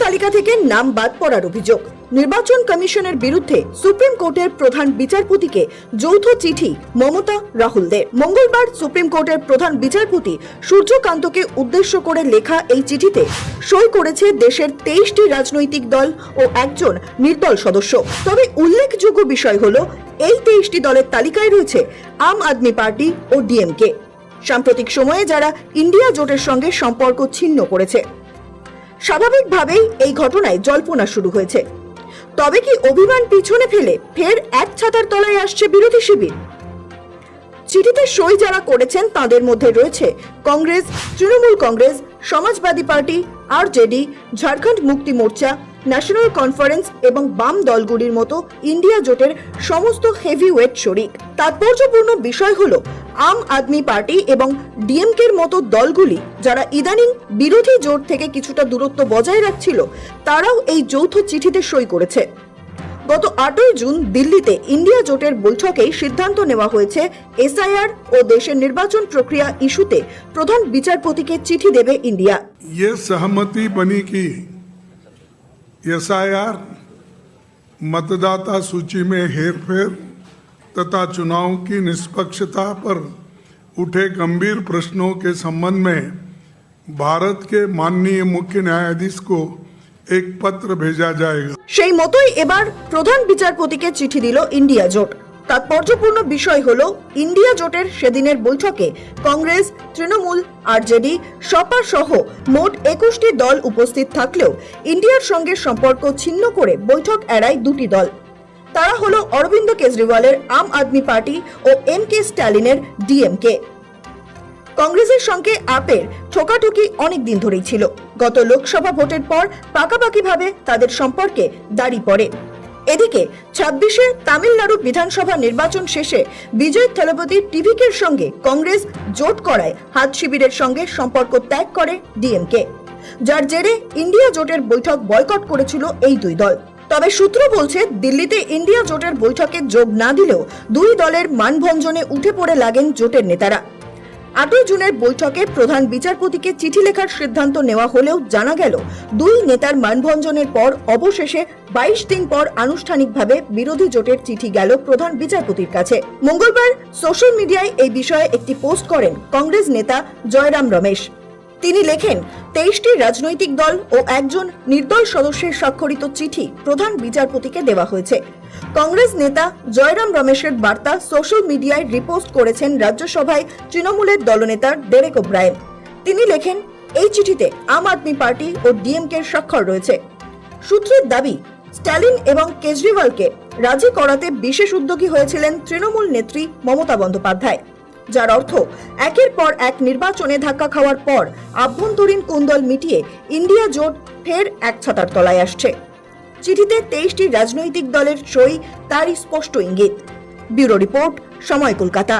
তালিকা থেকে নাম বাদ পড়ার অভিযোগ। নির্বাচন কমিশনের বিরুদ্ধে সুপ্রিম কোর্টের প্রধান বিচারপতিকে যৌথ চিঠি মমতা রাহুলদের। মঙ্গলবার সুপ্রিম কোর্টের প্রধান বিচারপতি সূর্যকান্তকে উদ্দেশ্য করে লেখা এই চিঠিতে সই করেছে দেশের 23টি রাজনৈতিক দল ও একজন নির্দল সদস্য। তবে উল্লেখযোগ্য বিষয় হলো এই 23টি দলের তালিকায় রয়েছে আম আদমি পার্টি ও ডিএমকে, সাম্প্রতিক সময়ে যারা ইন্ডিয়া জোটের সঙ্গে সম্পর্ক ছিন্ন করেছে। স্বাভাবিকভাবেই এই ঘটনায় জল্পনা শুরু হয়েছে। তবে কি অভিমান পিছনে ফেলে ফের এক ছাতার তলায় আসছে বিরোধী শিবির? চিঠিতে সই যারা করেছেন তাদের মধ্যে রয়েছে কংগ্রেস, তৃণমূল কংগ্রেস, সমাজবাদী পার্টি, আরজেডি, ঝাড়খণ্ড মুক্তি মোর্চা, ন্যাশনাল কনফারেন্স এবং বাম দলগুলির মতো ইন্ডিয়া জোটের সমস্ত হেভিওয়েট শরিক। তাৎপর্যপূর্ণ বিষয় হলো আম আদমি পার্টি এবং ডিএমকের মতো দলগুলি যারা ইদানিং বিরোধী জোট থেকে কিছুটা দূরত্ব বজায় রাখছিল, তারাও এই যৌথ চিঠিতে সই করেছে। গত 8ই জুন দিল্লিতে ইন্ডিয়া জোটের বৈঠকেই সিদ্ধান্ত নেওয়া হয়েছে এসআইআর ও দেশের নির্বাচন প্রক্রিয়া ইস্যুতে প্রধান বিচারপতিকে চিঠি দেবে ইন্ডিয়া। ये सहमति बनी कि एसआईआर, मतदाता सूची में हेरफेर तथा चुनाव की निष्पक्षता पर उठे गंभीर प्रश्नों के संबंध में भारत के माननीय मुख्य न्यायाधीश को एक पत्र भेजा जाएगा। সেই মতোই এবার প্রধান বিচারপতিকে চিঠি দিল ইন্ডিয়া জোট। তাৎপর্যপূর্ণ বিষয় হলো ইন্ডিয়া জোটের সেদিনের বৈঠকে কংগ্রেস, তৃণমূল, আরজেডি, সপা সহ মোট 21টি দল উপস্থিত থাকলেও ইন্ডিয়ার সঙ্গে সম্পর্ক ছিন্ন করে বৈঠক এড়ায় দুটি দল। তারা হলো অরবিন্দ কেজরিওয়ালের আম আদমি পার্টি ও এম.কে. স্ট্যালিনের ডিএমকে। কংগ্রেসের সঙ্গে আপের ঠোকাঠুকি অনেক দিন ধরেই ছিল। গত লোকসভা ভোটের পর পাকাপাকিভাবে তাদের সম্পর্কে দাড়ি পড়ে। এদিকে 26-এ তামিলনাড়ু বিধানসভা নির্বাচন শেষে বিজয় থালাপতির টিভিকের সঙ্গে কংগ্রেস জোট করায় হাত শিবিরের সঙ্গে সম্পর্ক ত্যাগ করে ডিএমকে, যার জেরে ইন্ডিয়া জোটের বৈঠক বয়কট করেছিল এই দুই দল। তবে সূত্র বলছে দিল্লিতে ইন্ডিয়া জোটের বৈঠকে যোগ না দিলেও দুই দলের মানভঞ্জনে উঠে পড়ে লাগেন জোটের নেতারা। 8ই জুনের বৈঠকে প্রধান বিচারপতিকে চিঠি লেখার সিদ্ধান্ত নেওয়া হলেও জানা গেল দুই নেতার মানভঞ্জনের পর অবশেষে 22 দিন পর আনুষ্ঠানিকভাবে বিরোধী জোটের চিঠি গেল প্রধান বিচারপতির কাছে। মঙ্গলবার সোশ্যাল মিডিয়ায় এই বিষয়ে একটি পোস্ট করেন কংগ্রেস নেতা জয়রাম রমেশ। তিনি লেখেন, 23টি রাজনৈতিক দল ও একজন নির্দল সদস্যের স্বাক্ষরিত চিঠি প্রধান বিচারপতিকে দেওয়া হয়েছে। কংগ্রেস নেতা জয়রাম রমেশের বার্তা সোশ্যাল মিডিয়ায় রিপোস্ট করেছেন রাজ্যসভায় তৃণমূলের দলনেতা ডেরেক ওব্রায়েন। তিনি লেখেন, এই চিঠিতে আম আদমি পার্টি ও ডিএমকের স্বাক্ষর রয়েছে। সূত্রের দাবি, স্ট্যালিন এবং কেজরিওয়ালকে রাজি করাতে বিশেষ উদ্যোগী হয়েছিলেন তৃণমূল নেত্রী মমতা বন্দ্যোপাধ্যায়, যার অর্থ একের পর এক নির্বাচনে ধাক্কা খাওয়ার পর আভ্যন্তরীণ কোন্দল মিটিয়ে ইন্ডিয়া জোট ফের এক ছাতার তলায় আসছে। চিঠিতে 23টি রাজনৈতিক দলের সই তারই স্পষ্ট ইঙ্গিত। ব্যুরো রিপোর্ট, সময় কলকাতা।